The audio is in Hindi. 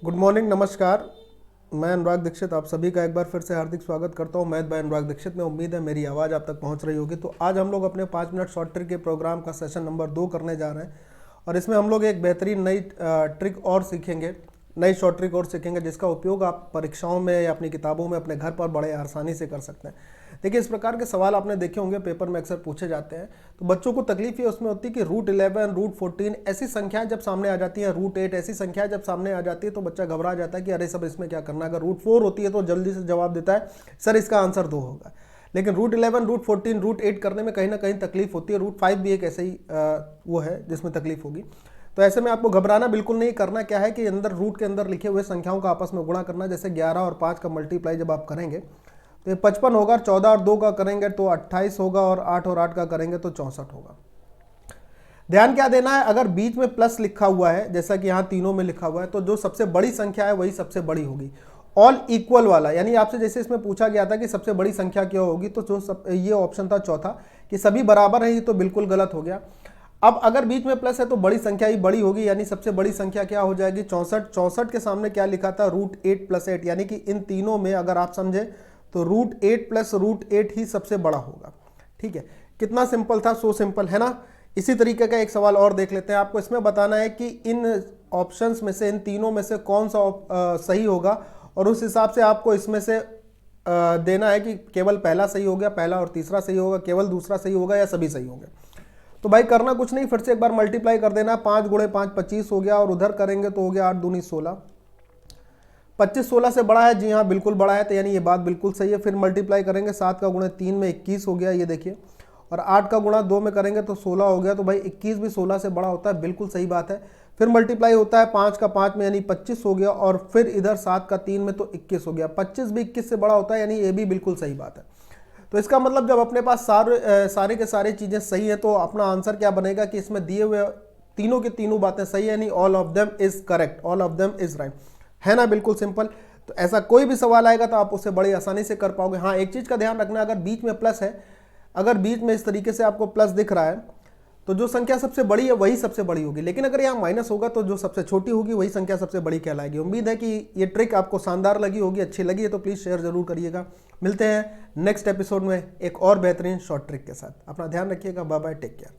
गुड मॉर्निंग, नमस्कार। मैं अनुराग दीक्षित आप सभी का एक बार फिर से हार्दिक स्वागत करता हूं। मैथ बाय अनुराग दीक्षित में उम्मीद है मेरी आवाज़ आप तक पहुंच रही होगी। तो आज हम लोग अपने 5 मिनट शॉर्ट ट्रिक के प्रोग्राम का सेशन नंबर 2 करने जा रहे हैं और इसमें हम लोग एक बेहतरीन नई ट्रिक और सीखेंगे, नई शॉर्ट ट्रिक और सीखेंगे जिसका उपयोग आप परीक्षाओं में या अपनी किताबों में अपने घर पर बड़े आसानी से कर सकते हैं। देखिए, इस प्रकार के सवाल आपने देखे होंगे, पेपर में अक्सर पूछे जाते हैं। तो बच्चों को तकलीफ ये उसमें होती है कि √11, √14 ऐसी संख्याएं जब सामने आ जाती हैं, √8 ऐसी संख्याएं जब सामने आ जाती है तो बच्चा घबरा जाता है कि अरे सब इसमें क्या करना है। अगर √4 होती है तो जल्दी से जवाब देता है सर इसका आंसर 2 होगा। लेकिन √11, √14, √8 करने में कहीं ना कहीं तकलीफ होती है। √5 भी एक ऐसे ही वो है जिसमें तकलीफ होगी। तो ऐसे में आपको घबराना बिल्कुल नहीं। करना क्या है कि अंदर रूट के अंदर लिखे हुए संख्याओं का आपस में गुणा करना। जैसे 11 और 5 का मल्टीप्लाई जब आप करेंगे तो ये 55 होगा, 14 और 2 का करेंगे तो 28 होगा और 8 और 8 का करेंगे तो 64 होगा। ध्यान क्या देना है, अगर बीच में प्लस लिखा हुआ है जैसा कि यहाँ तीनों में लिखा हुआ है तो जो सबसे बड़ी संख्या है वही सबसे बड़ी होगी। ऑल इक्वल वाला, यानी आपसे जैसे इसमें पूछा गया था कि सबसे बड़ी संख्या क्या होगी, तो जो ये ऑप्शन था चौथा कि सभी बराबर है, ये तो बिल्कुल गलत हो गया। अब अगर बीच में प्लस है तो बड़ी संख्या ही बड़ी होगी, यानी सबसे बड़ी संख्या क्या हो जाएगी 64। 64 के सामने क्या लिखा था √8 + 8, यानी कि इन तीनों में अगर आप समझे तो √8 + √8 ही सबसे बड़ा होगा। ठीक है, कितना सिंपल था, सो सिंपल है ना। इसी तरीके का एक सवाल और देख लेते हैं। आपको इसमें बताना है कि इन ऑप्शंस में से, इन तीनों में से कौन सा सही होगा और उस हिसाब से आपको इसमें से देना है कि केवल पहला सही हो गया, पहला और तीसरा सही होगा, केवल दूसरा सही होगा या सभी सही होंगे। तो भाई करना कुछ नहीं, फिर से एक बार मल्टीप्लाई कर देना। 5 × 5 25 हो गया और उधर करेंगे तो हो गया 8 दूनी 16। 25 16 से बड़ा है, जी हाँ बिल्कुल बड़ा है, तो यानी ये बात बिल्कुल सही है। फिर मल्टीप्लाई करेंगे, 7 का गुणा 3 में 21 हो गया, ये देखिए, और 8 का गुणा 2 में करेंगे तो 16 हो गया। तो भाई 21 भी 16 से बड़ा होता है, बिल्कुल सही बात है। फिर मल्टीप्लाई होता है 5 का 5 में, यानी 25 हो गया, और फिर इधर 7 का 3 में तो 21 हो गया। 25 भी 21 से बड़ा होता है, यानी ये भी बिल्कुल सही बात है। तो इसका मतलब जब अपने पास सारे के सारे चीज़ें सही हैं तो अपना आंसर क्या बनेगा कि इसमें दिए हुए तीनों की तीनों बातें सही है, यानी all of them is correct, all of them is right, है ना, बिल्कुल सिंपल। तो ऐसा कोई भी सवाल आएगा तो आप उसे बड़ी आसानी से कर पाओगे। हाँ, एक चीज़ का ध्यान रखना, अगर बीच में प्लस है, अगर बीच में इस तरीके से आपको प्लस दिख रहा है तो जो संख्या सबसे बड़ी है वही सबसे बड़ी होगी, लेकिन अगर यहाँ माइनस होगा तो जो सबसे छोटी होगी वही संख्या सबसे बड़ी कहलाएगी। उम्मीद है कि ये ट्रिक आपको शानदार लगी होगी, अच्छी लगी है तो प्लीज़ शेयर जरूर करिएगा। मिलते हैं नेक्स्ट एपिसोड में एक और बेहतरीन शॉर्ट ट्रिक के साथ। अपना ध्यान रखिएगा, बाय बाय, टेक केयर।